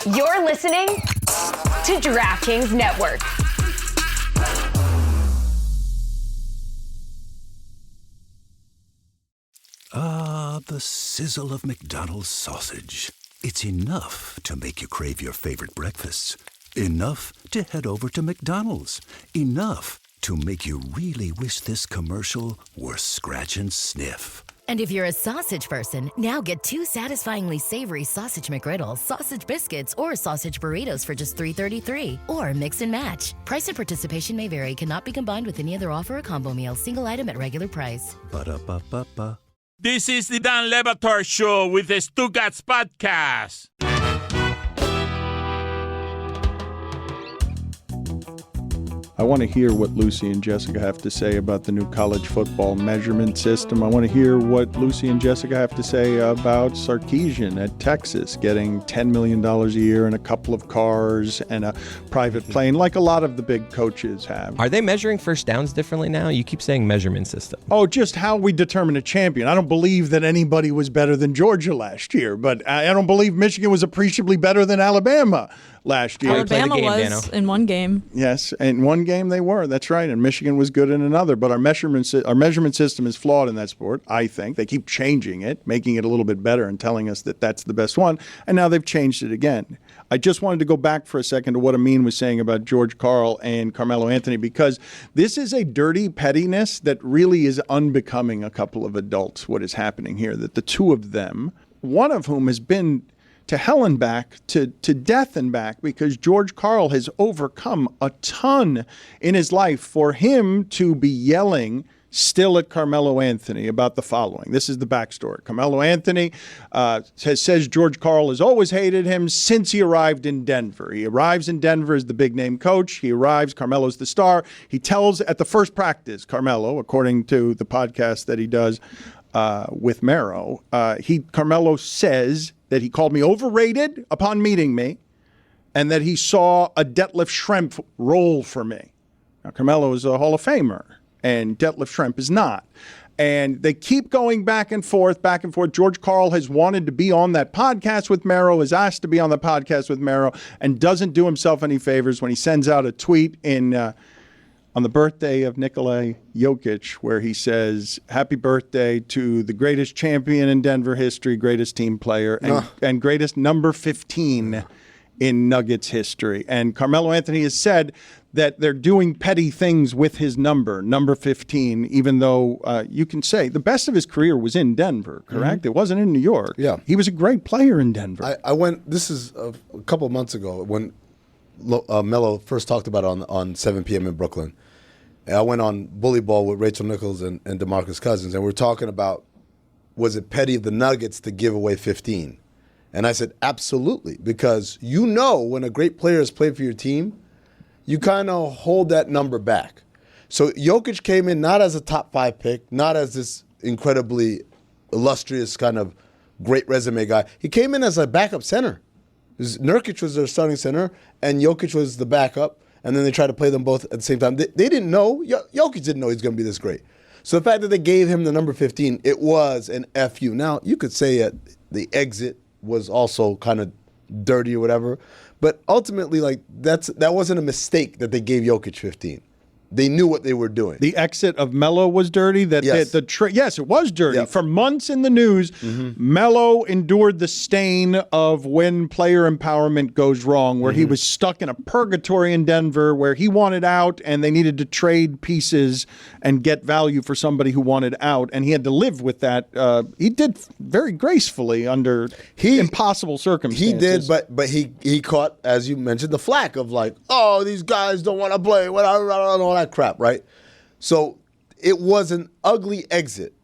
You're listening to DraftKings Network. The sizzle of McDonald's sausage. It's enough to make you crave your favorite breakfasts. Enough to head over to McDonald's. Enough to make you really wish this commercial were scratch and sniff. And if you're a sausage person, now get 2 satisfyingly savory sausage McGriddles, sausage biscuits, or sausage burritos for just $3.33. Or mix and match. Price and participation may vary. Cannot be combined with any other offer or combo meal. Single item at regular price. Ba-da-ba-ba-ba. This is the Dan Le Batard Show with the Stugotz podcast. I want to hear what Lucy and Jessica have to say about the new college football measurement system. I want to hear what Lucy and Jessica have to say about Sarkisian at Texas getting $10 million a year and a couple of cars and a private plane, like a lot of the big coaches have. Are they measuring first downs differently now? You keep saying measurement system. Oh, just how we determine a champion. I don't believe that anybody was better than Georgia last year, but I don't believe Michigan was appreciably better than Alabama last year. Alabama game, was Dano. in one game. Yes, in one game they were. That's right. And Michigan was good in another. But our measurement system is flawed in that sport, I think. They keep changing it, making it a little bit better and telling us that that's the best one. And now they've changed it again. I just wanted to go back for a second to what Amin was saying about George Karl and Carmelo Anthony, because this is a dirty pettiness that really is unbecoming a couple of adults, what is happening here, that the two of them, one of whom has been to hell and back, to death and back, because George Karl has overcome a ton in his life for him to be yelling still at Carmelo Anthony about the following. This is the backstory. Carmelo Anthony says George Karl has always hated him since he arrived in Denver. He arrives in Denver as the big name coach. He arrives, Carmelo's the star. He tells at the first practice, Carmelo, according to the podcast that he does with Mero, Carmelo says that he called me overrated upon meeting me, and that he saw a Detlef Schrempf role for me. Now, Carmelo is a Hall of Famer, and Detlef Schrempf is not. And they keep going back and forth, back and forth. George Karl has wanted to be on that podcast with Mero, is asked to be on the podcast with Mero, and doesn't do himself any favors when he sends out a tweet on the birthday of Nikola Jokic, where he says, happy birthday to the greatest champion in Denver history, greatest team player, and greatest number 15 in Nuggets history. And Carmelo Anthony has said that they're doing petty things with his number 15, even though you can say the best of his career was in Denver, correct? Mm-hmm. It wasn't in New York. Yeah. He was a great player in Denver. I went, this is a couple of months ago, when Melo first talked about it on 7 p.m. in Brooklyn. And I went on Bully Ball with Rachel Nichols and DeMarcus Cousins, and we're talking about, was it petty of the Nuggets to give away 15? And I said, absolutely, because you know when a great player has played for your team, you kind of hold that number back. So Jokic came in not as a top 5 pick, not as this incredibly illustrious kind of great resume guy. He came in as a backup center. Nurkic was their starting center, and Jokic was the backup. And then they tried to play them both at the same time. They didn't know. Jokic didn't know he was going to be this great. So the fact that they gave him the number 15, it was an FU. Now, you could say the exit was also kind of dirty or whatever. But ultimately, like that wasn't a mistake that they gave Jokic 15. They knew what they were doing. The exit of Melo was dirty. Yes. Yes, it was dirty. Yep. For months in the news, Melo endured the stain of when player empowerment goes wrong, where he was stuck in a purgatory in Denver, where he wanted out and they needed to trade pieces and get value for somebody who wanted out, and he had to live with that. He did very gracefully under impossible circumstances. He did, but he caught, as you mentioned, the flack of like, oh, these guys don't want to play, whatever, all that crap, right? So it was an ugly exit.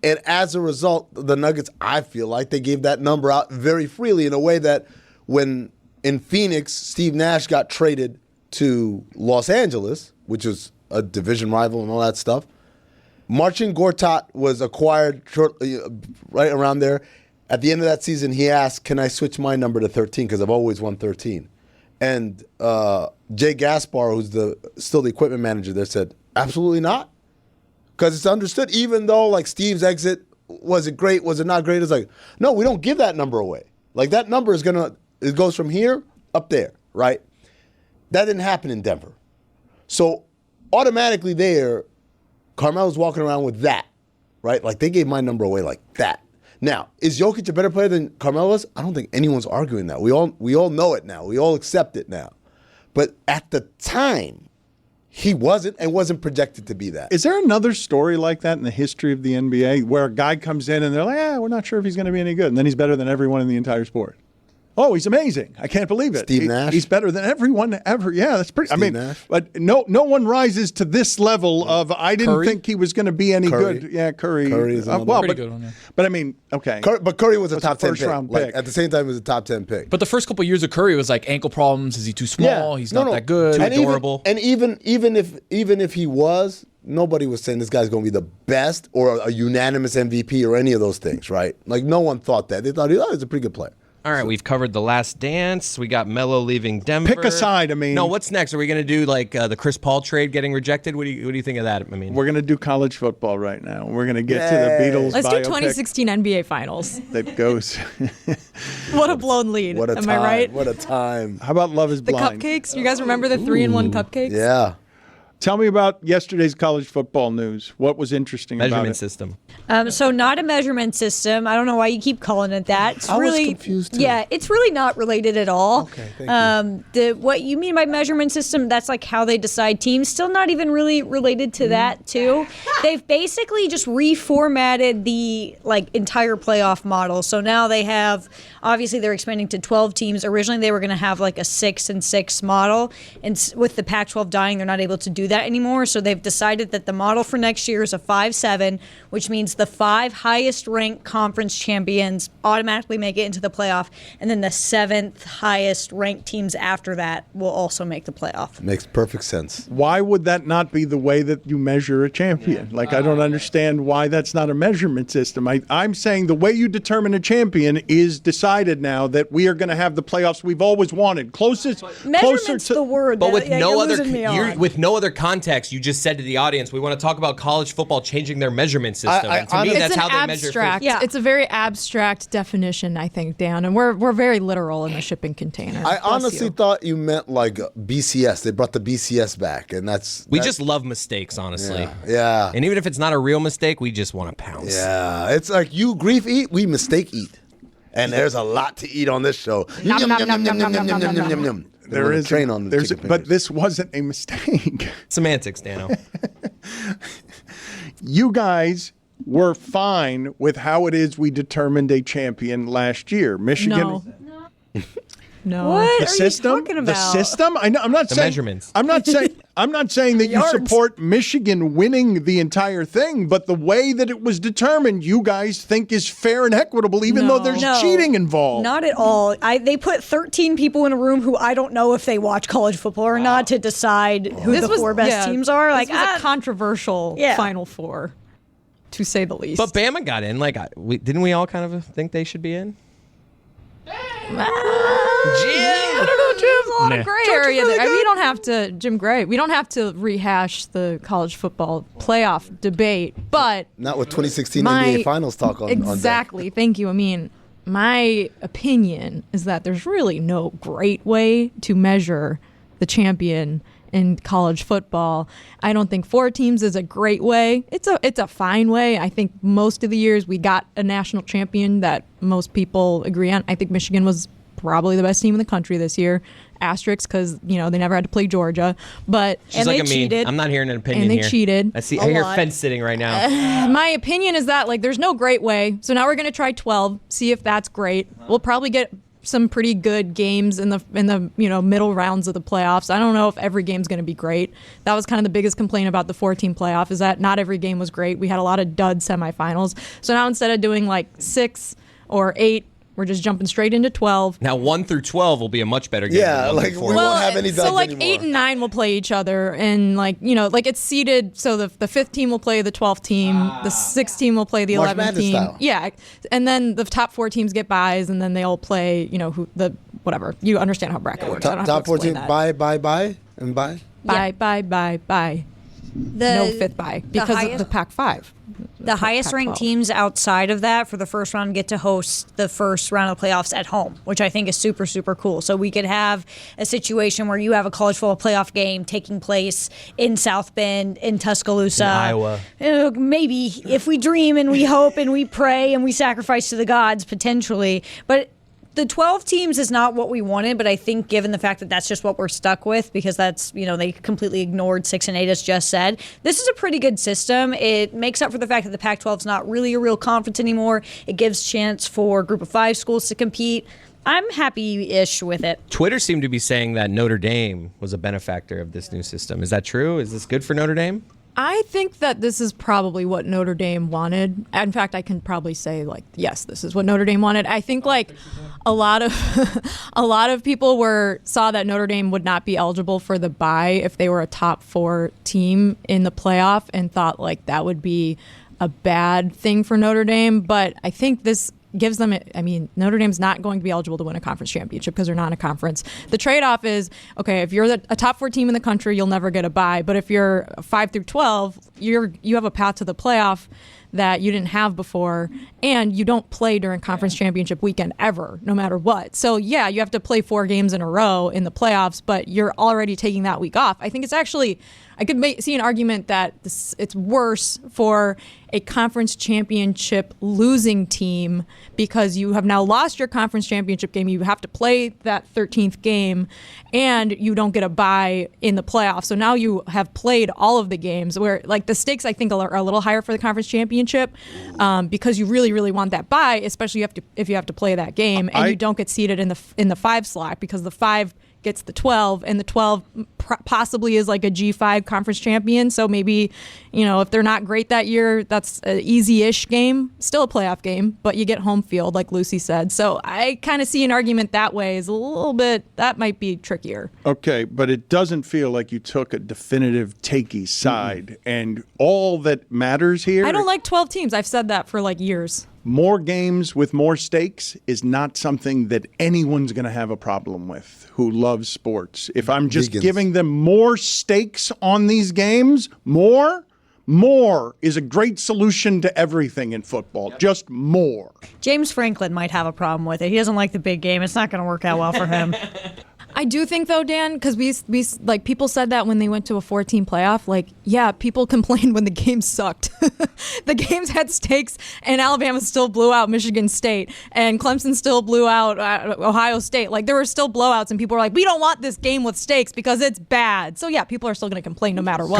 And as a result, the Nuggets, I feel like they gave that number out very freely in a way that when in Phoenix, Steve Nash got traded to Los Angeles, which was a division rival and all that stuff. Marcin Gortat was acquired right around there. At the end of that season, he asked, can I switch my number to 13 because I've always won 13? And Jay Gaspar, who's still the equipment manager there, said, absolutely not. Because it's understood, even though like Steve's exit, was it great, was it not great? It's like, no, we don't give that number away. Like that number is going to It goes from here up there, right? That didn't happen in Denver. So automatically there, Carmelo's walking around with that, right? Like, they gave my number away like that. Now, is Jokic a better player than Carmelo is? I don't think anyone's arguing that. We all know it now. We all accept it now. But at the time, he wasn't and wasn't projected to be that. Is there another story like that in the history of the NBA where a guy comes in and they're like, we're not sure if he's going to be any good, and then he's better than everyone in the entire sport? Oh, he's amazing. I can't believe it. Steve Nash? He's better than everyone ever. Yeah, that's pretty. Steve Nash? But no one rises to this level of, I didn't think he was going to be any Curry. good. Yeah, Curry. Curry is pretty good one, yeah. But I mean, okay. But Curry was a top 10 first pick. round Like, pick. at the same time, he was a top 10 pick. But the first couple years of Curry was like ankle problems. Is he too small? He's not that good. Too adorable. Even if he was, nobody was saying this guy's going to be the best or a unanimous MVP or any of those things, right? Like, no one thought that. They thought he was a pretty good player. All right, we've covered The Last Dance. We got Melo leaving Denver. Pick a side, I mean. No, what's next? Are we going to do like the Chris Paul trade getting rejected? What do you think of that? I mean, We're going to do college football right now. We're going to get to the Beatles Let's do biopic 2016 NBA Finals. that goes. What a blown lead. What a Am time. I right? What a time. How about Love is The Blind? cupcakes. You guys remember the 3-in-1 cupcakes? Yeah. Tell me about yesterday's college football news. What was interesting about measurement it? system. So not a measurement system. I don't know why you keep calling it that. It's I was really confused, too. Yeah, it's really not related at all. Okay, thank you. What you mean by measurement system, that's like how they decide teams. Still not even really related to that too. They've basically just reformatted the entire playoff model. So now they have, obviously they're expanding to 12 teams. Originally they were going to have like a 6-and-6 model, and with the Pac-12 dying, they're not able to do that anymore. So they've decided that the model for next year is a 5-7, which means the 5 highest ranked conference champions automatically make it into the playoff, and then the 7th highest ranked teams after that will also make the playoff. Makes perfect sense. Why would that not be the way that you measure a champion? I don't understand why that's not a measurement system. I'm saying the way you determine a champion is decided now, that we are going to have the playoffs we've always wanted. Closer Measurement's to the word. But with you're losing me on. with no other context, you just said to the audience, we want to talk about college football changing their measurement system. And to me, that's how they measure. Yeah. It's a very abstract definition, I think, Dan, and we're very literal in the shipping container. I honestly thought you meant like BCS. They brought the BCS back, and we just love mistakes, honestly. Yeah. And even if it's not a real mistake, we just want to pounce. Yeah. It's like you grief eat, we mistake eat. And there's a lot to eat on this show. There is train on the chicken but this wasn't a mistake. Semantics, Dano. You guys were fine with how it is we determined a champion last year. Michigan. No. What The are system? you talking about? The system? I'm not The saying measurements. I'm not saying that you Yards. support Michigan winning the entire thing, but the way that it was determined, you guys think is fair and equitable, even though there's No, cheating involved. Not at all. They put 13 people in a room who I don't know if they watch college football or not to decide who the 4 best teams are. This was a controversial Final Four, to say the least. But Bama got in. Didn't we all kind of think they should be in? I don't know, Jim's a lot of gray area there. We don't have to, Jim Gray, we don't have to rehash the college football playoff debate, but not with 2016 NBA Finals talk on exactly. Thank you, Amin. My opinion is that there's really no great way to measure the champion in college football. I don't think 4 teams is a great way. It's a fine way. I think most of the years we got a national champion that most people agree on. I think Michigan was probably the best team in the country this year. Asterisks because they never had to play Georgia, but She's they like cheated. I'm not hearing an opinion and they here. cheated. I hear fence sitting right now. My opinion is that there's no great way. So now we're gonna try 12, see if that's great. We'll probably get some pretty good games in the middle rounds of the playoffs. I don't know if every game's going to be great. That was kind of the biggest complaint about the 4-team playoff, is that not every game was great. We had a lot of dud semifinals. So now instead of doing 6 or 8, we're just jumping straight into 12. Now 1 through 12 will be a much better game. Yeah, than 1 through 4. we won't have any duds so anymore. 8 and 9 will play each other, and it's seeded. So the 5th team will play the 12th team, the 6th team will play the March 11th Madness team. style. Yeah, and then the top 4 teams get byes, and then they all play. Whatever. You understand how bracket works. I don't have Top to 14, explain that. bye, and bye. Bye. No 5th bye because of the Pac-5. The highest ranked teams outside of that for the first round get to host the first round of the playoffs at home, which I think is super, super cool. So we could have a situation where you have a college football playoff game taking place in South Bend, in Tuscaloosa, in Iowa. Maybe if we dream and we hope and we pray and we sacrifice to the gods potentially. But the 12 teams is not what we wanted, but I think given the fact that that's just what we're stuck with, because that's, they completely ignored 6 and 8, as Jess said, this is a pretty good system. It makes up for the fact that the Pac-12 is not really a real conference anymore. It gives chance for Group of 5 schools to compete. I'm happy-ish with it. Twitter seemed to be saying that Notre Dame was a benefactor of this new system. Is that true? Is this good for Notre Dame? I think that this is probably what Notre Dame wanted. In fact, I can probably say, yes, this is what Notre Dame wanted. I think, a lot of people saw that Notre Dame would not be eligible for the bye if they were a top 4 team in the playoff and thought, that would be a bad thing for Notre Dame. But I think this gives them, Notre Dame's not going to be eligible to win a conference championship because they're not in a conference. The trade-off is, okay, if you're a top 4 team in the country, you'll never get a bye. But if you're 5 through 12, you have a path to the playoff that you didn't have before, and you don't play during conference championship weekend ever, no matter what. So yeah, you have to play 4 games in a row in the playoffs, but you're already taking that week off. I think it's actually, I could see an argument that it's worse for a conference championship losing team because you have now lost your conference championship game. You have to play that 13th game, and you don't get a bye in the playoffs. So now you have played all of the games where, the stakes, I think, are a little higher for the conference championship because you really, really want that bye, especially if you have to play that game, and you don't get seated in the 5 slot because the 5 gets the 12, and the 12 possibly is a G5 conference champion. So maybe, if they're not great that year, that's an easy-ish game, still a playoff game, but you get home field, like Lucy said. So I kind of see an argument that way is a little bit, that might be trickier. Okay, but it doesn't feel like you took a definitive takey side, and all that matters here. I don't like 12 teams. I've said that for years. More games with more stakes is not something that anyone's going to have a problem with who loves sports. If I'm just giving them more stakes on these games, more is a great solution to everything in football. Yep. Just more. James Franklin might have a problem with it. He doesn't like the big game. It's not going to work out well for him. I do think, though, Dan, because we people said that when they went to a 14 playoff, people complained when the games sucked. The games had stakes, and Alabama still blew out Michigan State, and Clemson still blew out Ohio State. There were still blowouts, and people were like, we don't want this game with stakes because it's bad. So, yeah, people are still going to complain no matter what.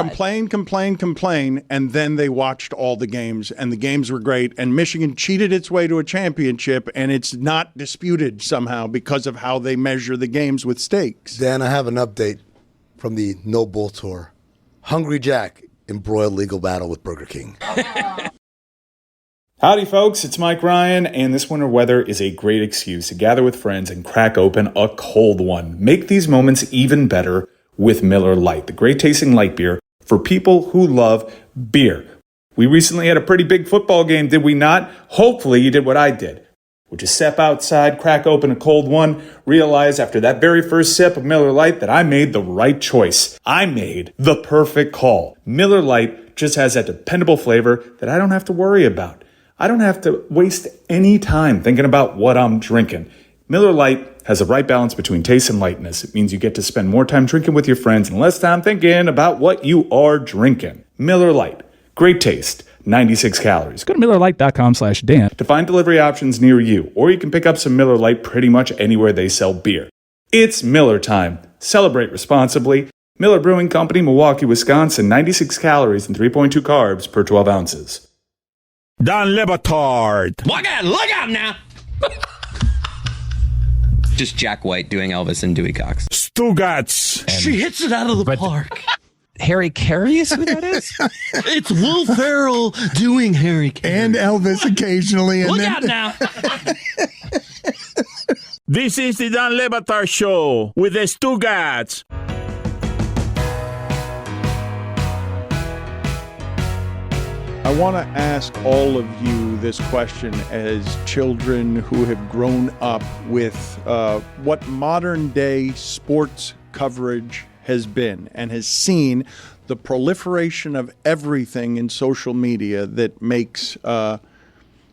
Complain, and then they watched all the games, and the games were great, and Michigan cheated its way to a championship, and it's not disputed somehow because of how they measure the games with stakes. Dan, I have an update from the No Bull Tour. Hungry Jack embroiled legal battle with Burger King. Howdy, folks. It's Mike Ryan, and this winter weather is a great excuse to gather with friends and crack open a cold one. Make these moments even better with Miller Lite, the great-tasting light beer for people who love beer. We recently had a pretty big football game, did we not? Hopefully you did what I did. Would you step outside, crack open a cold one, realize after that very first sip of Miller Lite that I made the right choice. I made the perfect call. Miller Lite just has that dependable flavor that I don't have to worry about. I don't have to waste any time thinking about what I'm drinking. Miller Lite has the right balance between taste and lightness. It means you get to spend more time drinking with your friends and less time thinking about what you are drinking. Miller Lite. Great taste. 96 calories. Go to MillerLite.com/Dan to find delivery options near you, or you can pick up some Miller Lite pretty much anywhere they sell beer. It's Miller time. Celebrate responsibly. Miller Brewing Company, Milwaukee, Wisconsin. 96 calories and 3.2 carbs per 12 ounces. Don Le Batard. Look out now. Just Jack White doing Elvis and Dewey Cox. Stugotz. She hits it out of the park. Harry Carey is who that is? It's Will Ferrell doing Harry Carey. And Elvis occasionally. Look out now. This is the Don Le Batard Show with the Stugotz. I want to ask all of you this question as children who have grown up with what modern day sports coverage has been and has seen the proliferation of everything in social media that makes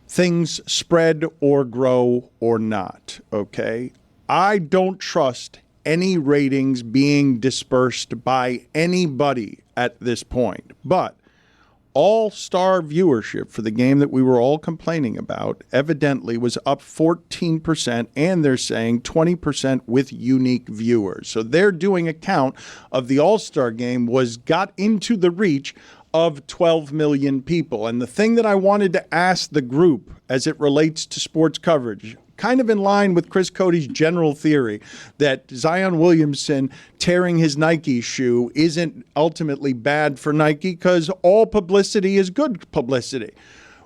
things spread or grow or not, okay? I don't trust any ratings being dispersed by anybody at this point. But all-star viewership for the game that we were all complaining about evidently was up 14%, and they're saying 20% with unique viewers. So they're doing a count of the all-star game got into the reach of 12 million people. And the thing that I wanted to ask the group as it relates to sports coverage, kind of in line with Chris Cody's general theory that Zion Williamson tearing his Nike shoe isn't ultimately bad for Nike because all publicity is good publicity.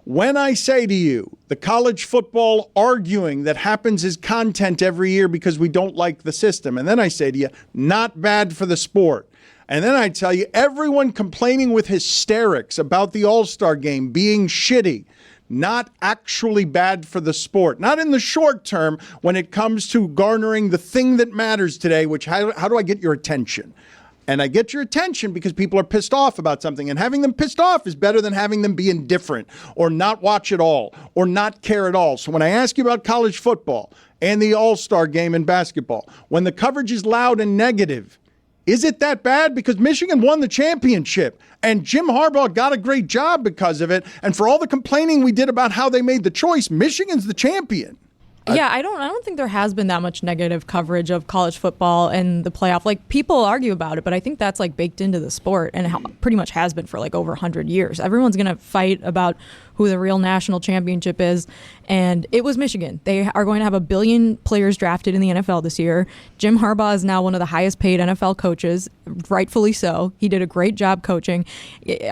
When I say to you, the college football arguing that happens as content every year because we don't like the system, and then I say to you, not bad for the sport. And then I tell you, everyone complaining with hysterics about the All-Star game being shitty, not actually bad for the sport, not in the short term when it comes to garnering the thing that matters today, which how do I get your attention? And I get your attention because people are pissed off about something, and having them pissed off is better than having them be indifferent or not watch at all or not care at all. So when I ask you about college football and the All-Star game in basketball, when the coverage is loud and negative, is it that bad? Because Michigan won the championship and Jim Harbaugh got a great job because of it. And for all the complaining we did about how they made the choice, Michigan's the champion. Yeah, I don't think there has been that much negative coverage of college football and the playoff. Like, people argue about it, but I think that's like baked into the sport and pretty much has been for like over 100 years. Everyone's going to fight about who the real national championship is, and it was Michigan. They are going to have 1 billion players drafted in the NFL this year. Jim Harbaugh is now one of the highest paid NFL coaches, rightfully so. He did a great job coaching.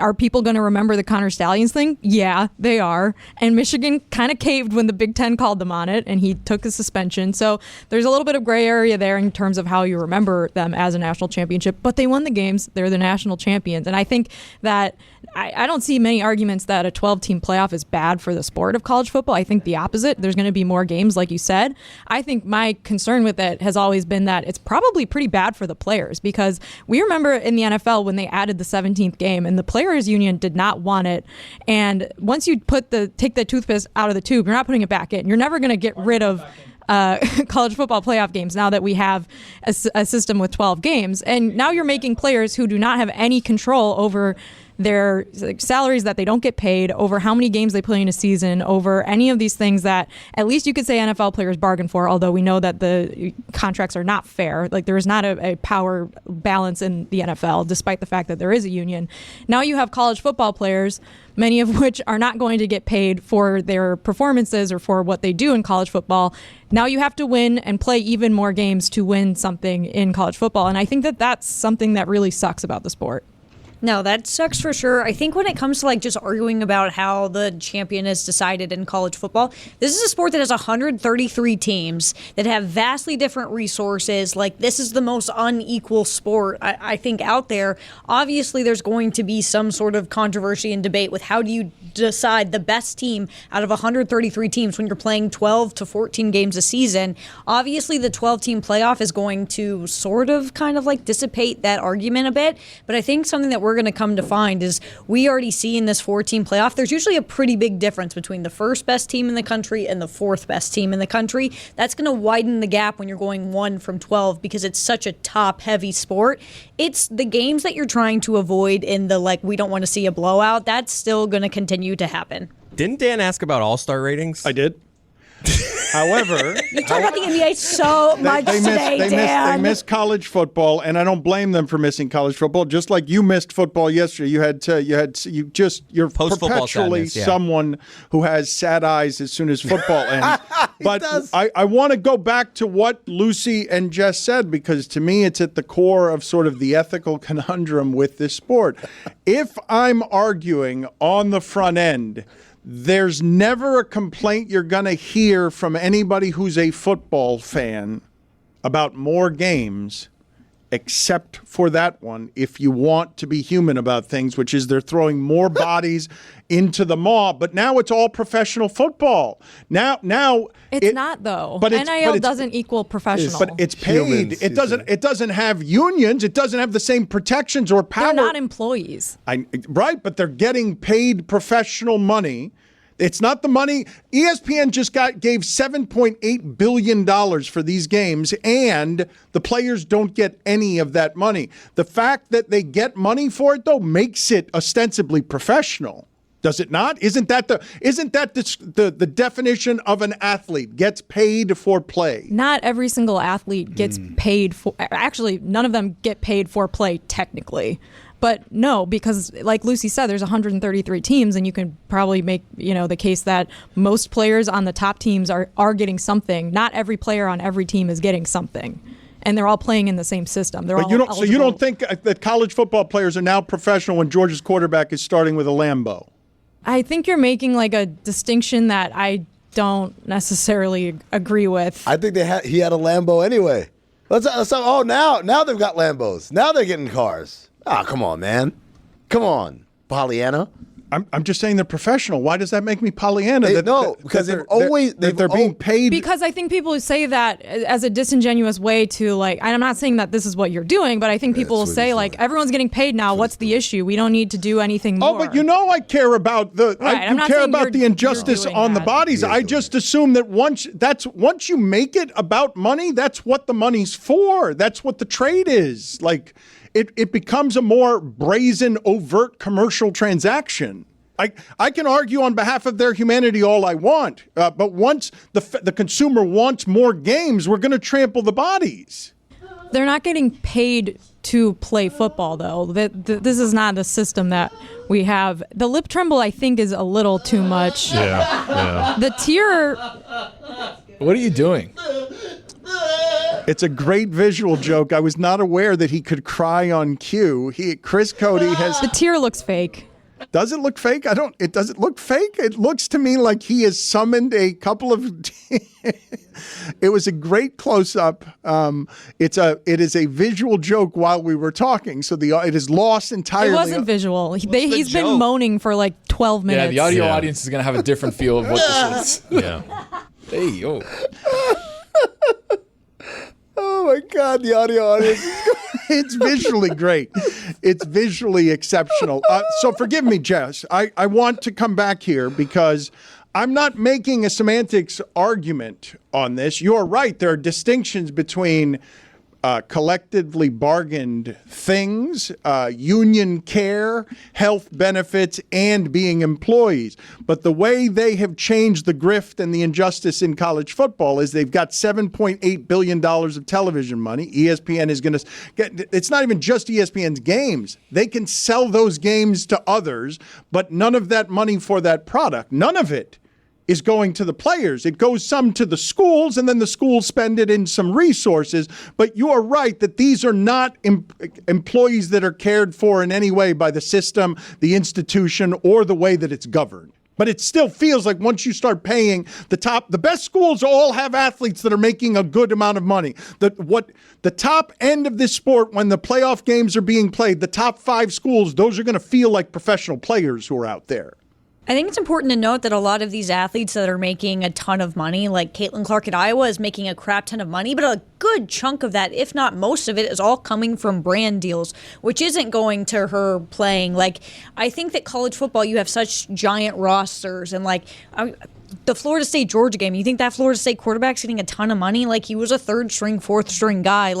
Are people going to remember the Connor Stallions thing? Yeah, they are. And Michigan kind of caved when the Big Ten called them on it, and he took a suspension. So there's a little bit of gray area there in terms of how you remember them as a national championship, but they won the games. They're the national champions. And I think that I don't see many arguments that a 12-team playoff is bad for the sport of college football. I think the opposite. There's going to be more games, like you said. I think my concern with it has always been that it's probably pretty bad for the players, because we remember in the NFL when they added the 17th game and the players union did not want it. And once you take the toothpaste out of the tube, you're not putting it back in. You're never going to get rid of college football playoff games now that we have a system with 12 games. And now you're making players who do not have any control over their salaries, that they don't get paid, over how many games they play in a season, over any of these things that at least you could say NFL players bargain for, although we know that the contracts are not fair. Like, there is not a power balance in the NFL, despite the fact that there is a union. Now you have college football players, many of which are not going to get paid for their performances or for what they do in college football. Now you have to win and play even more games to win something in college football. And I think that that's something that really sucks about the sport. No, that sucks for sure. I think when it comes to like just arguing about how the champion is decided in college football, this is a sport that has 133 teams that have vastly different resources. Like, this is the most unequal sport, I think, out there. Obviously, there's going to be some sort of controversy and debate with how do you decide the best team out of 133 teams when you're playing 12 to 14 games a season. Obviously, the 12-team playoff is going to sort of kind of like dissipate that argument a bit. But I think something that we're going to come to find is we already see in this 4-team playoff, there's usually a pretty big difference between the first best team in the country and the fourth best team in the country. That's going to widen the gap when you're going 1 from 12 because it's such a top-heavy sport. It's the games that you're trying to avoid in the, like, we don't want to see a blowout. That's still going to continue to happen. Didn't Dan ask about all-star ratings? I did. However, you talk about the NBA so much today, Dan. They miss college football, and I don't blame them for missing college football. Just like you missed football yesterday, you're perpetually someone who has sad eyes as soon as football ends. But I want to go back to what Lucy and Jess said, because to me it's at the core of sort of the ethical conundrum with this sport. If I'm arguing on the front end, there's never a complaint you're going to hear from anybody who's a football fan about more games except for that one, if you want to be human about things, which is they're throwing more bodies into the maw. But now it's all professional football. Now it's not though. But NIL doesn't equal professional. But it's paid. It doesn't have unions. It doesn't have the same protections or power. They're not employees. Right, but they're getting paid professional money. It's not the money. ESPN just gave $7.8 billion for these games, and the players don't get any of that money. The fact that they get money for it, though, makes it ostensibly professional. Does it not? Isn't that the definition of an athlete? Gets paid for play. Not every single athlete gets paid for. Actually, none of them get paid for play technically. But no, because like Lucy said, there's 133 teams, and you can probably make the case that most players on the top teams are getting something. Not every player on every team is getting something, and they're all playing in the same system. So you don't think that college football players are now professional when Georgia's quarterback is starting with a Lambo? I think you're making like a distinction that I don't necessarily agree with. I think he had a Lambo anyway. Now they've got Lambos. Now they're getting cars. Ah, come on, man. Come on, Pollyanna. I'm just saying they're professional. Why does that make me Pollyanna? Because they're being paid. Because I think people say that as a disingenuous way to I'm not saying that this is what you're doing, but I think people will say everyone's getting paid now. What's the issue? We don't need to do anything more. Oh, but I care about the injustice on the bodies. I just assume that once you make it about money, that's what the money's for. That's what the trade is. It becomes a more brazen, overt commercial transaction. I can argue on behalf of their humanity all I want, but once the consumer wants more games, we're going to trample the bodies. They're not getting paid to play football, though. This is not the system that we have. The lip tremble, I think, is a little too much. Yeah. The tear... What are you doing? It's a great visual joke. I was not aware that he could cry on cue. Chris Cody has... The tear looks fake. Does it look fake? Does it look fake? It looks to me like he has summoned a couple of... It was a great close-up. It is a visual joke while we were talking, so it is lost entirely. It wasn't visual. He's been moaning for 12 minutes. Yeah, the audio audience is going to have a different feel of what this is. Yeah. Hey, yo. Oh my God, the audio audience. It's visually great. It's visually exceptional. So forgive me, Jess. I want to come back here because I'm not making a semantics argument on this. You're right. There are distinctions between collectively bargained things, union care, health benefits, and being employees. But the way they have changed the grift and the injustice in college football is they've got $7.8 billion of television money. ESPN is going to get, it's not even just ESPN's games. They can sell those games to others, but none of that money for that product, none of it is going to the players. It goes some to the schools, and then the schools spend it in some resources. But you are right that these are not employees that are cared for in any way by the system, the institution, or the way that it's governed. But it still feels like once you start paying the best schools all have athletes that are making a good amount of money. The top end of this sport, when the playoff games are being played, the top 5 schools, those are going to feel like professional players who are out there. I think it's important to note that a lot of these athletes that are making a ton of money, like Caitlin Clark at Iowa, is making a crap ton of money, but a good chunk of that, if not most of it, is all coming from brand deals, which isn't going to her playing. I think that college football, you have such giant rosters, and the Florida State Georgia game, you think that Florida State quarterback's getting a ton of money? He was a 3rd string, 4th string guy.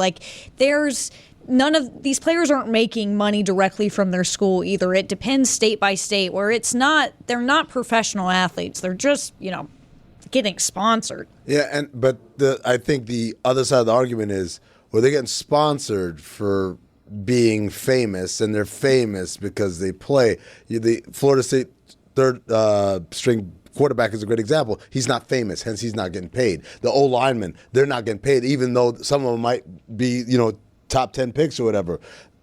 None of these players aren't making money directly from their school either. It depends state by state, where they're not professional athletes. They're just, getting sponsored. Yeah, but I think the other side of the argument is, they're getting sponsored for being famous, and they're famous because they play. The Florida State 3rd string quarterback is a great example. He's not famous, hence he's not getting paid. The O-linemen, they're not getting paid, even though some of them might be, top 10 picks or whatever.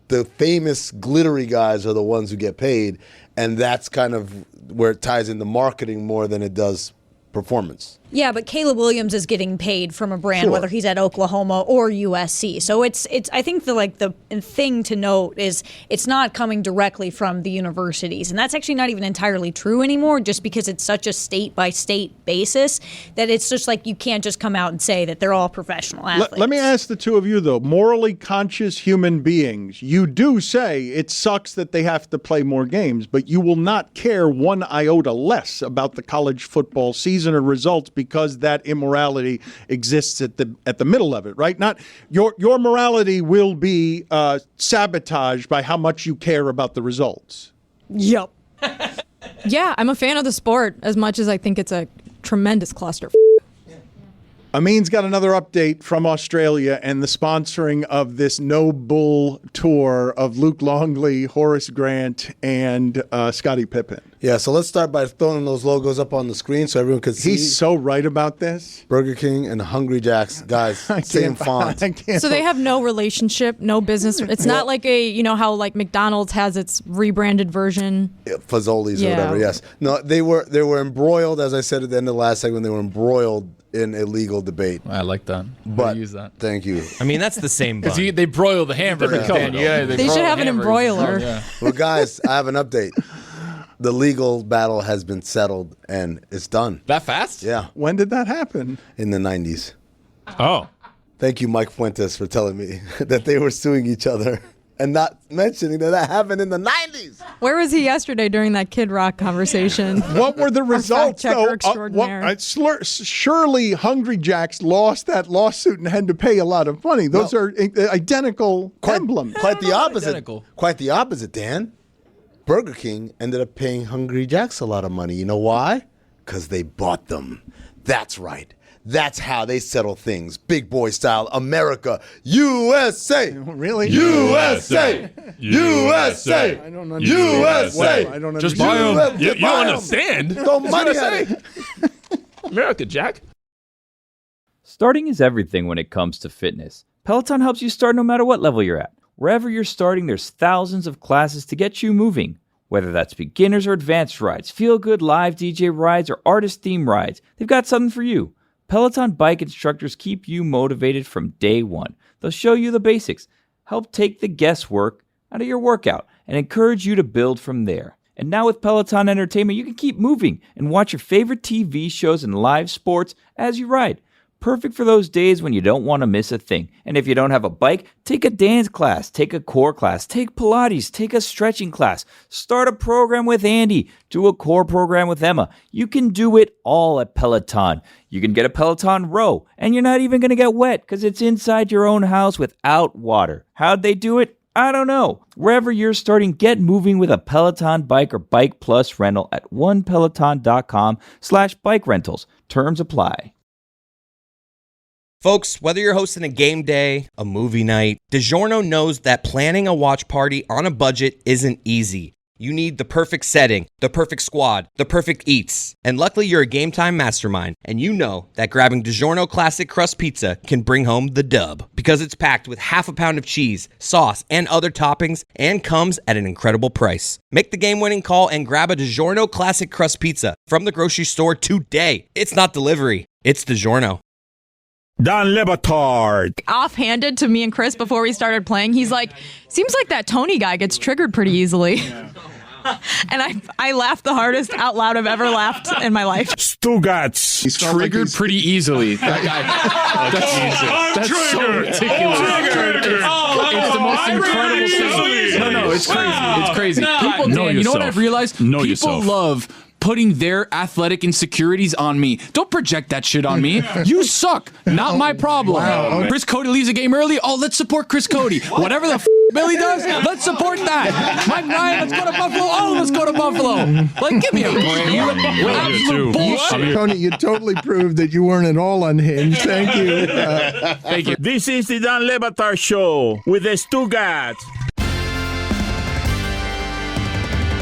The famous glittery guys are the ones who get paid, and that's kind of where it ties into marketing more than it does performance. Yeah, but Caleb Williams is getting paid from a brand, whether he's at Oklahoma or USC. So it's. I think the thing to note is it's not coming directly from the universities, and that's actually not even entirely true anymore. Just because it's such a state by state basis that it's just like you can't just come out and say that they're all professional athletes. Let me ask the two of you though, morally conscious human beings. You do say it sucks that they have to play more games, but you will not care one iota less about the college football season or results, because that immorality exists at the middle of it, right? Not your morality will be sabotaged by how much you care about the results. Yep. Yeah, I'm a fan of the sport as much as I think it's a tremendous cluster. Amin's got another update from Australia and the sponsoring of this No Bull tour of Luke Longley, Horace Grant, and Scottie Pippen. Yeah, so let's start by throwing those logos up on the screen so everyone can see. He's so right about this. Burger King and Hungry Jack's, guys, same font. So they have no relationship, no business. It's not like how like McDonald's has its rebranded version. Fazoli's or whatever, yes. No, they were embroiled, as I said at the end of the last segment, they were embroiled in a legal debate. I like that. But use that. Thank you. I mean, that's the same bun. Because they broil the hamburger. They should have an embroiler. Yeah. Well, guys, I have an update. The legal battle has been settled, and it's done. That fast? Yeah. When did that happen? In the 90s. Oh. Thank you, Mike Fuentes, for telling me that they were suing each other and not mentioning that happened in the 90s. Where was he yesterday during that Kid Rock conversation? What were the results, though? Surely Hungry Jack's lost that lawsuit and had to pay a lot of money. Those are identical emblems. Quite the opposite. Identical. Quite the opposite, Dan. Burger King ended up paying Hungry Jack's a lot of money. You know why? Because they bought them. That's right. That's how they settle things. Big boy style. America. USA. Really? USA. USA. I don't understand. USA. I don't Just understand. buy them. You understand? Throw money at it. America, Jack. Starting is everything when it comes to fitness. Peloton helps you start no matter what level you're at. Wherever you're starting, there's thousands of classes to get you moving. Whether that's beginners or advanced rides, feel-good live DJ rides, or artist-themed rides, they've got something for you. Peloton bike instructors keep you motivated from day one. They'll show you the basics, help take the guesswork out of your workout, and encourage you to build from there. And now with Peloton Entertainment, you can keep moving and watch your favorite TV shows and live sports as you ride. Perfect for those days when you don't want to miss a thing. And if you don't have a bike, take a dance class, take a core class, take Pilates, take a stretching class, start a program with Andy, do a core program with Emma. You can do it all at Peloton. You can get a Peloton row, and you're not even going to get wet because it's inside your own house without water. How'd they do it? I don't know. Wherever you're starting, get moving with a Peloton bike or Bike Plus rental at onepeloton.com/bike rentals. Terms apply. Folks, whether you're hosting a game day, a movie night, DiGiorno knows that planning a watch party on a budget isn't easy. You need the perfect setting, the perfect squad, the perfect eats. And luckily you're a Game Time mastermind, and you know that grabbing DiGiorno Classic Crust Pizza can bring home the dub. Because it's packed with half a pound of cheese, sauce, and other toppings, and comes at an incredible price. Make the game-winning call and grab a DiGiorno Classic Crust Pizza from the grocery store today. It's not delivery, it's DiGiorno. Don Le Batard. Offhanded to me and Chris before we started playing, he's like, seems like that Tony guy gets triggered pretty easily. Yeah. And I laughed the hardest out loud I've ever laughed in my life. Stugotz. He's triggered pretty easily. That guy. That's so ridiculous. It's the most incredible thing. No, it's crazy. It's crazy. People, Dan, you know what I've realized? People love putting their athletic insecurities on me. Don't project that shit on me. You suck. Not my problem. Wow. Chris Cody leaves a game early. Oh, let's support Chris Cody. Whatever the Billy does, let's support that. Mike Ryan, let's go to Buffalo. Oh, let's go to Buffalo. Like, give me a break. Bullshit. Tony, you totally proved that you weren't at all unhinged. Thank you. Thank you. This is the Dan Le Batard Show with the Stugotz.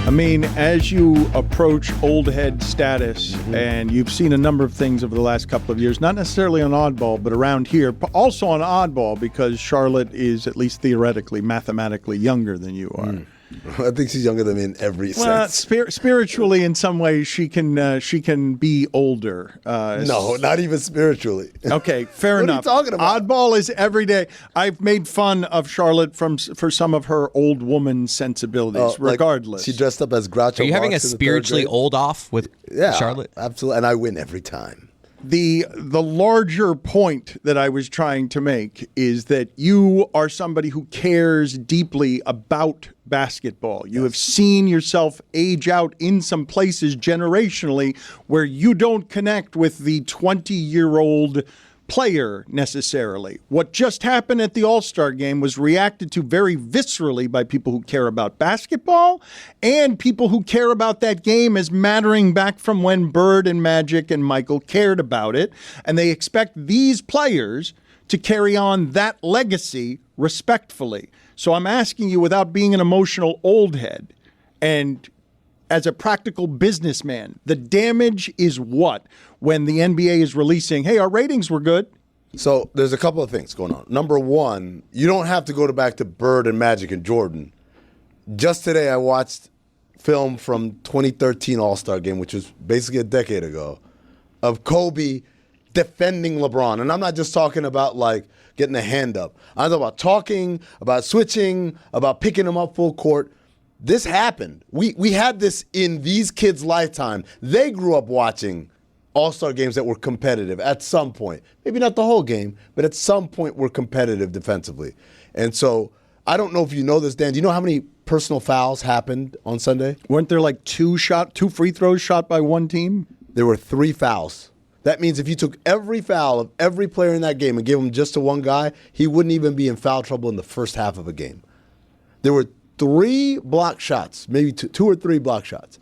I mean, as you approach old head status, and you've seen a number of things over the last couple of years, not necessarily on Oddball, but around here, but also on Oddball, because Charlotte is, at least theoretically, mathematically younger than you are. I think she's younger than me in every sense. Spiritually, in some ways, she can be older. No, not even spiritually. Okay, fair enough. What are you talking about? Oddball is every day. I've made fun of Charlotte for some of her old woman sensibilities, regardless. She dressed up as Groucho. Are you having a Marx in the spiritually third grade. old off with Charlotte? Absolutely, and I win every time. The larger point that I was trying to make is that you are somebody who cares deeply about basketball. You have seen yourself age out in some places generationally where you don't connect with the 20-year-old player necessarily. What just happened at the All-Star game was reacted to very viscerally by people who care about basketball and people who care about that game as mattering back from when Bird and Magic and Michael cared about it. And they expect these players to carry on that legacy respectfully. So I'm asking you, without being an emotional old head, and as a practical businessman, the damage is what when the NBA is releasing, hey, our ratings were good? So there's a couple of things going on. Number one, you don't have to go back to Bird and Magic and Jordan. Just today I watched film from 2013 All-Star game, which was basically a decade ago, of Kobe defending LeBron. And I'm not just talking about like getting a hand up. I'm talking about talking, about switching, about picking him up full court. This happened. We had this in these kids' lifetime. They grew up watching All-Star games that were competitive at some point. Maybe not the whole game, but at some point were competitive defensively. And so I don't know if you know this, Dan. Do you know how many personal fouls happened on Sunday? Weren't there like two free throws shot by one team? There were 3 fouls. That means if you took every foul of every player in that game and gave him just to one guy, he wouldn't even be in foul trouble in the first half of a game. There were 3 block shots, maybe 2 or 3 block shots.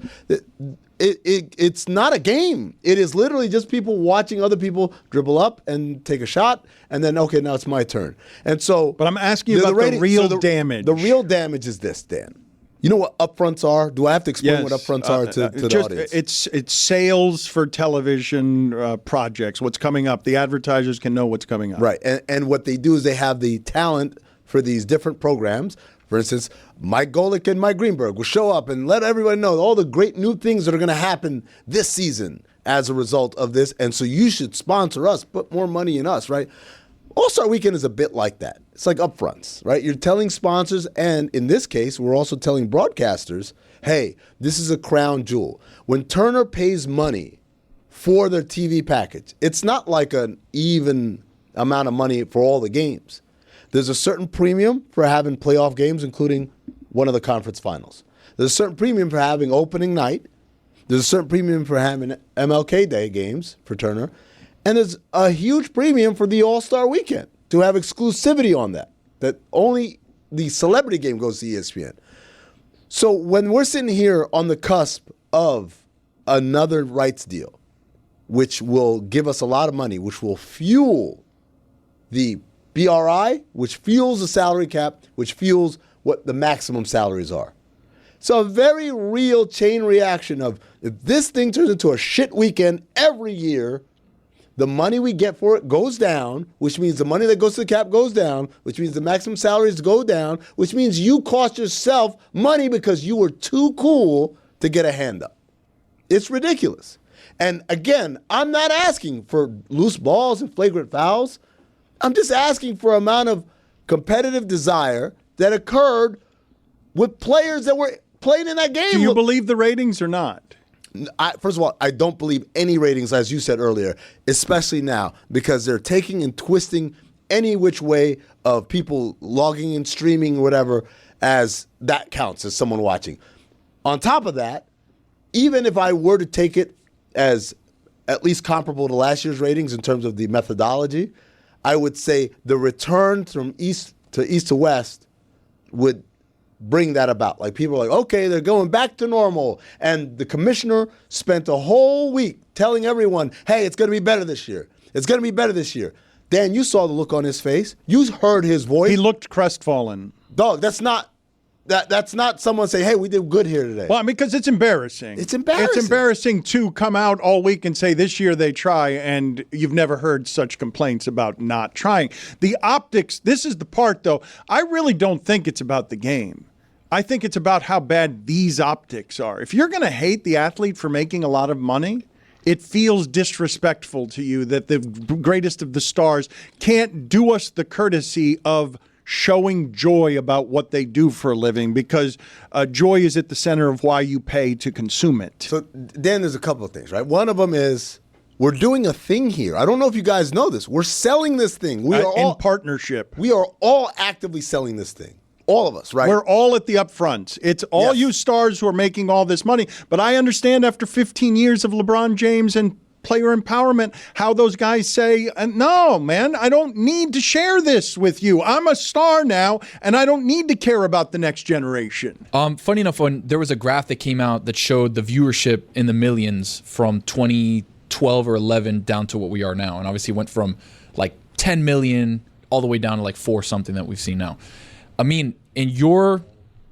It's not a game. It is literally just people watching other people dribble up and take a shot, and then, okay, now it's my turn. And so, but I'm asking you about the real damage. The real damage is this, Dan. You know what upfronts are? Do I have to explain what upfronts are to the audience? It's sales for television projects. What's coming up? The advertisers can know what's coming up. Right, and what they do is they have the talent for these different programs. For instance, Mike Golick and Mike Greenberg will show up and let everybody know all the great new things that are going to happen this season as a result of this. And so you should sponsor us, put more money in us, right? All-Star Weekend is a bit like that. It's like upfronts, right? You're telling sponsors, and in this case, we're also telling broadcasters, hey, this is a crown jewel. When Turner pays money for their TV package, it's not like an even amount of money for all the games. There's a certain premium for having playoff games, including one of the conference finals. There's a certain premium for having opening night. There's a certain premium for having MLK Day games for Turner. And there's a huge premium for the All-Star Weekend to have exclusivity on that only the celebrity game goes to ESPN. So when we're sitting here on the cusp of another rights deal, which will give us a lot of money, which will fuel the BRI, which fuels the salary cap, which fuels what the maximum salaries are. So a very real chain reaction of if this thing turns into a shit weekend every year, the money we get for it goes down, which means the money that goes to the cap goes down, which means the maximum salaries go down, which means you cost yourself money because you were too cool to get a hand up. It's ridiculous. And again, I'm not asking for loose balls and flagrant fouls. I'm just asking for an amount of competitive desire that occurred with players that were playing in that game. Do you believe the ratings or not? First of all, I don't believe any ratings, as you said earlier, especially now, because they're taking and twisting any which way of people logging and streaming, whatever, as that counts as someone watching. On top of that, even if I were to take it as at least comparable to last year's ratings in terms of the methodology, I would say the return from east to west would bring that about. Like people are like, okay, they're going back to normal. And the commissioner spent a whole week telling everyone, hey, it's going to be better this year. It's going to be better this year. Dan, you saw the look on his face. You heard his voice. He looked crestfallen. Dog, that's not someone saying, hey, we did good here today. Well, I mean, because it's embarrassing. It's embarrassing. It's embarrassing to come out all week and say this year they try, and you've never heard such complaints about not trying. The optics, this is the part, though, I really don't think it's about the game. I think it's about how bad these optics are. If you're going to hate the athlete for making a lot of money, it feels disrespectful to you that the greatest of the stars can't do us the courtesy of showing joy about what they do for a living, because joy is at the center of why you pay to consume it. So, Dan, there's a couple of things, right? One of them is we're doing a thing here. I don't know if you guys know this. We're selling this thing. We are all in partnership. We are all actively selling this thing. All of us, right? We're all at the upfront. It's all you stars who are making all this money. But I understand after 15 years of LeBron James and player empowerment, how those guys say, no, man, I don't need to share this with you. I'm a star now, and I don't need to care about the next generation. Funny enough, when there was a graph that came out that showed the viewership in the millions from 2012 or 11 down to what we are now. And obviously went from like 10 million all the way down to like 4 something that we've seen now. I mean, in your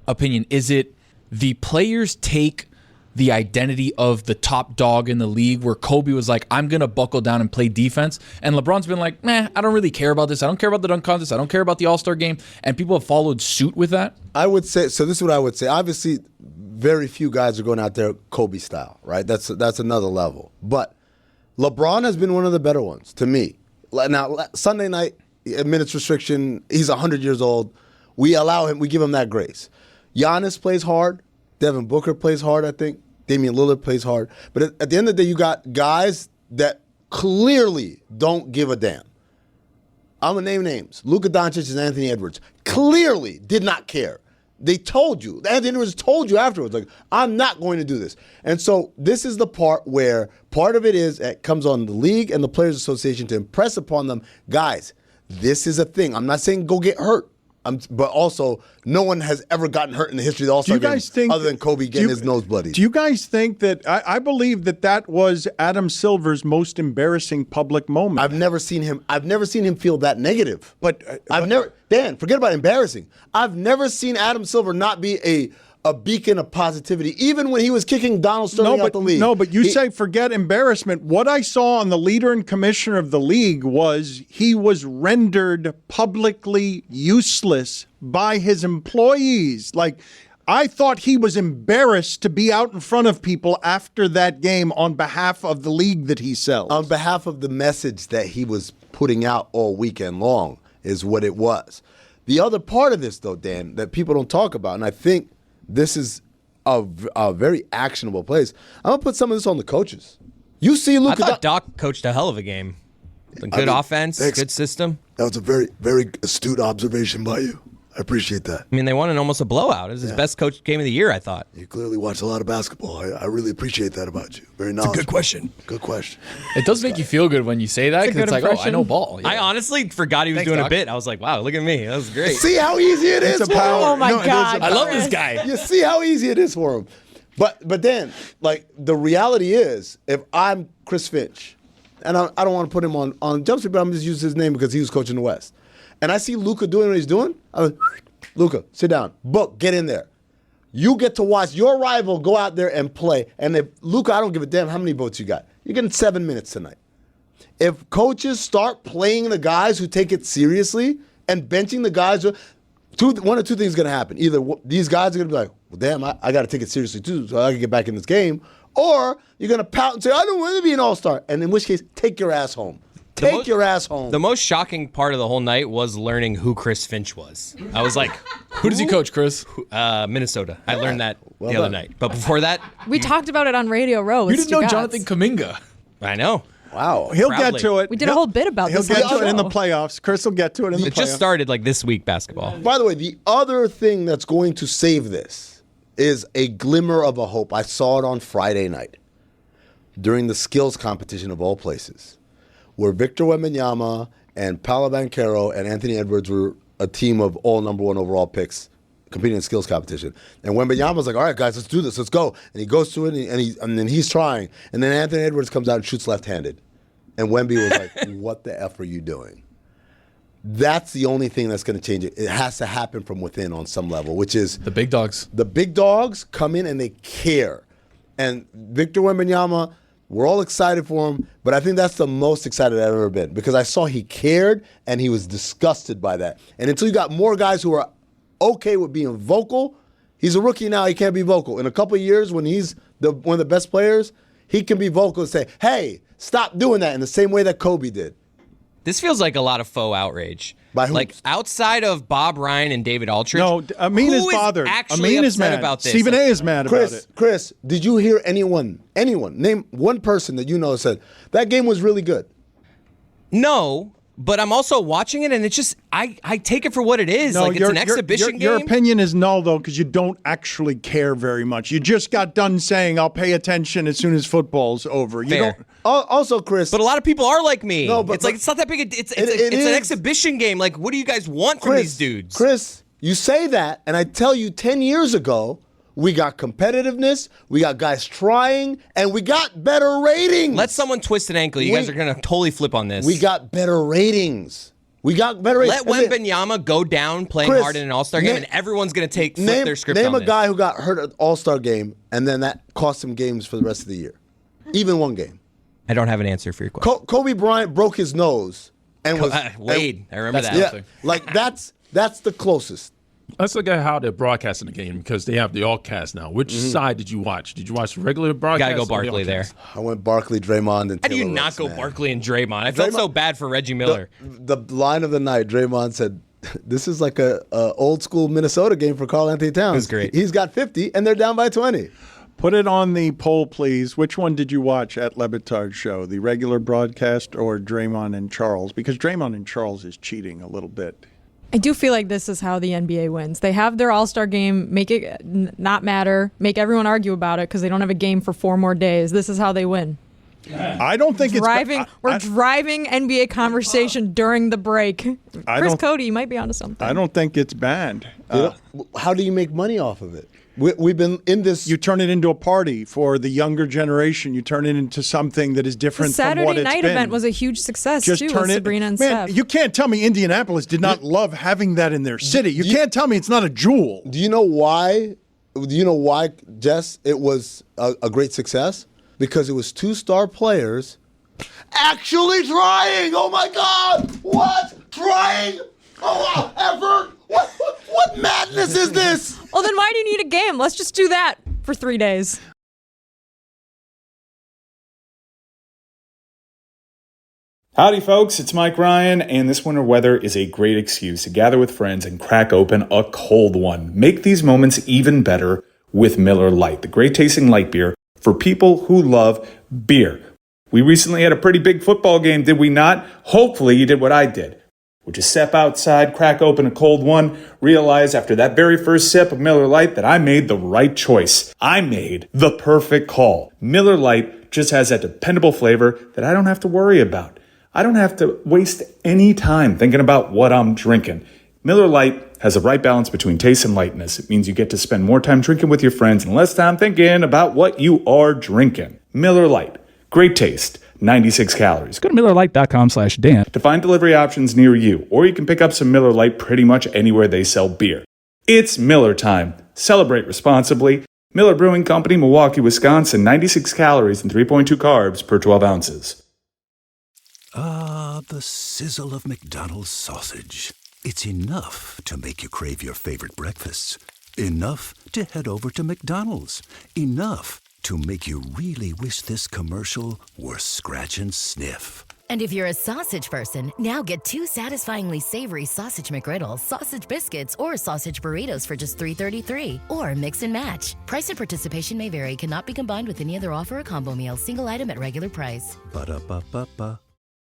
opinion, is it the players take the identity of the top dog in the league, where Kobe was like, I'm going to buckle down and play defense, and LeBron's been like, I don't really care about this. I don't care about the dunk contest. I don't care about the All-Star game, and people have followed suit with that? I would say, so this is what I would say. Obviously, very few guys are going out there Kobe style, right? That's another level. But LeBron has been one of the better ones, to me. Now, Sunday night, minutes restriction, he's 100 years old. We allow him, we give him that grace. Giannis plays hard. Devin Booker plays hard, I think. Damian Lillard plays hard. But at the end of the day, you got guys that clearly don't give a damn. I'm going to name names. Luka Doncic and Anthony Edwards clearly did not care. They told you. Anthony Edwards told you afterwards, like, I'm not going to do this. And so this is the part where part of it is, it comes on the league and the Players Association to impress upon them, guys, this is a thing. I'm not saying go get hurt. But also, no one has ever gotten hurt in the history of the All-Star game other than Kobe getting his nose bloodied. Do you guys think that, I believe that was Adam Silver's most embarrassing public moment. I've never seen him feel that negative. But Dan, forget about embarrassing. I've never seen Adam Silver not be a beacon of positivity, even when he was kicking Donald Sterling out the league. No, but you say forget embarrassment. What I saw on the leader and commissioner of the league was he was rendered publicly useless by his employees. Like, I thought he was embarrassed to be out in front of people after that game on behalf of the league that he sells. On behalf of the message that he was putting out all weekend long is what it was. The other part of this, though, Dan, that people don't talk about, and I think this is a very actionable place. I'm going to put some of this on the coaches. You see Luka. I thought Doc coached a hell of a game. Good offense, good system. That was a very, very astute observation by you. I appreciate that. I mean, they won in almost a blowout. It was his best coached game of the year, I thought. You clearly watch a lot of basketball. I really appreciate that about you. Very knowledgeable. It's a good question. Good question. It does make you feel good when you say that, because it's like, oh, I know ball. Yeah. I honestly forgot he was doing a bit. I was like, wow, look at me. That was great. See how easy it is for him? Oh, my God. I love this guy. You see how easy it is for him. But then, like, the reality is, if I'm Chris Finch, and I don't want to put him on Jump Street, but I'm just using his name because he was coaching the West, and I see Luka doing what he's doing, I'm like, Luka, sit down. Book, get in there. You get to watch your rival go out there and play. And if Luka, I don't give a damn how many votes you got. You're getting 7 minutes tonight. If coaches start playing the guys who take it seriously and benching the guys, one or two things are going to happen. Either these guys are going to be like, well, damn, I got to take it seriously too so I can get back in this game. Or you're going to pout and say, I don't want to be an all-star. And in which case, take your ass home. Take your ass home. The most shocking part of the whole night was learning who Chris Finch was. I was like, who does he coach, Chris? Minnesota. I learned that the other night. But before that, we talked about it on Radio Row. You didn't know Jonathan Kuminga. I know. Wow. He'll get to it. We did a whole bit about this. He'll get to it in the playoffs. Chris will get to it in the playoffs. It just started like this week, basketball. By the way, the other thing that's going to save this is a glimmer of a hope. I saw it on Friday night during the skills competition of all places, where Victor Wembanyama and Paolo Banchero and Anthony Edwards were a team of all number 1 overall picks competing in skills competition. And Wembanyama's like, all right, guys, let's do this. Let's go. And he goes to it, and then he's trying. And then Anthony Edwards comes out and shoots left-handed. And Wemby was like, what the F are you doing? That's the only thing that's going to change it. It has to happen from within on some level, which is the big dogs. The big dogs come in and they care. And Victor Wembanyama, we're all excited for him, but I think that's the most excited I've ever been because I saw he cared and he was disgusted by that. And until you got more guys who are okay with being vocal, He's a rookie now. He can't be vocal. In a couple of years, when he's one of the best players, he can be vocal and say, hey, stop doing that in the same way that Kobe did. This feels like a lot of faux outrage. By who? Like outside of Bob Ryan and David Aldridge. No, Amin is bothered. Amin is mad about this. Stephen A. is mad about it. Chris, did you hear anyone, name one person that you know said, that game was really good? No, but I'm also watching it, and it's just, I take it for what it is. No, like, it's an exhibition game. Your opinion is null, though, because you don't actually care very much. You just got done saying, I'll pay attention as soon as football's over. Fair. You don't. Also, Chris. But a lot of people are like me. No, but, it's not that big. It's an exhibition game. Like, what do you guys want from these dudes? Chris, you say that, and I tell you 10 years ago, we got competitiveness, we got guys trying, and we got better ratings. Let someone twist an ankle. You guys are going to totally flip on this. We got better ratings. Let Wembanyama go down playing hard in an All-Star game, and everyone's going to flip their script on this. Name a guy who got hurt at an All-Star game, and then that cost him games for the rest of the year. Even one game. I don't have an answer for your question. Kobe Bryant broke his nose. And Wade. I remember that. Yeah, like that's the closest. Let's look at how they're broadcasting the game because they have the all cast now. Which side did you watch? Did you watch the regular broadcast? Gotta go Barkley there. I went Barkley, Draymond, and How do you Taylor not Rooks, go man. Barkley and Draymond? I felt so bad for Reggie Miller. The line of the night, Draymond said, this is like a old school Minnesota game for Karl Anthony Towns. It was great. He's got 50, and they're down by 20. Put it on the poll, please. Which one did you watch at Le Batard show? The regular broadcast or Draymond and Charles? Because Draymond and Charles is cheating a little bit. I do feel like this is how the NBA wins. They have their All-Star game, make it not matter, make everyone argue about it because they don't have a game for 4 more days. This is how they win. I don't think We're driving NBA conversation during the break. Chris Cody, you might be onto something. I don't think it's banned. How do you make money off of it? We've been in this. You turn it into a party for the younger generation. You turn it into something that is different from what it's been. The Saturday night event was a huge success, too, with Sabrina and Steph. You can't tell me Indianapolis did not love having that in their city. You can't tell me it's not a jewel. Do you know why? Jess, it was a great success? Because it was 2-star players actually trying. Oh, my God. What? Trying? Oh, effort? What madness is this? Well, then why do you need a game? Let's just do that for 3 days. Howdy, folks. It's Mike Ryan, and this winter weather is a great excuse to gather with friends and crack open a cold one. Make these moments even better with Miller Lite, the great-tasting light beer for people who love beer. We recently had a pretty big football game, did we not? Hopefully you did what I did, which is step outside, crack open a cold one, realize after that very first sip of Miller Lite that I made the right choice. I made the perfect call. Miller Lite just has that dependable flavor that I don't have to worry about. I don't have to waste any time thinking about what I'm drinking. Miller Lite has the right balance between taste and lightness. It means you get to spend more time drinking with your friends and less time thinking about what you are drinking. Miller Lite. Great taste. 96 calories. Go to MillerLite.com/Dan to find delivery options near you, or you can pick up some Miller Lite pretty much anywhere they sell beer. It's Miller time. Celebrate responsibly. Miller Brewing Company, Milwaukee, Wisconsin. 96 calories and 3.2 carbs per 12 ounces. Ah, the sizzle of McDonald's sausage. It's enough to make you crave your favorite breakfasts. Enough to head over to McDonald's. Enough to make you really wish this commercial were scratch and sniff. And if you're a sausage person, now get 2 satisfyingly savory sausage McGriddles, sausage biscuits, or sausage burritos for just $3.33. Or mix and match. Price and participation may vary. Cannot be combined with any other offer or combo meal. Single item at regular price. Ba-da-ba-ba-ba.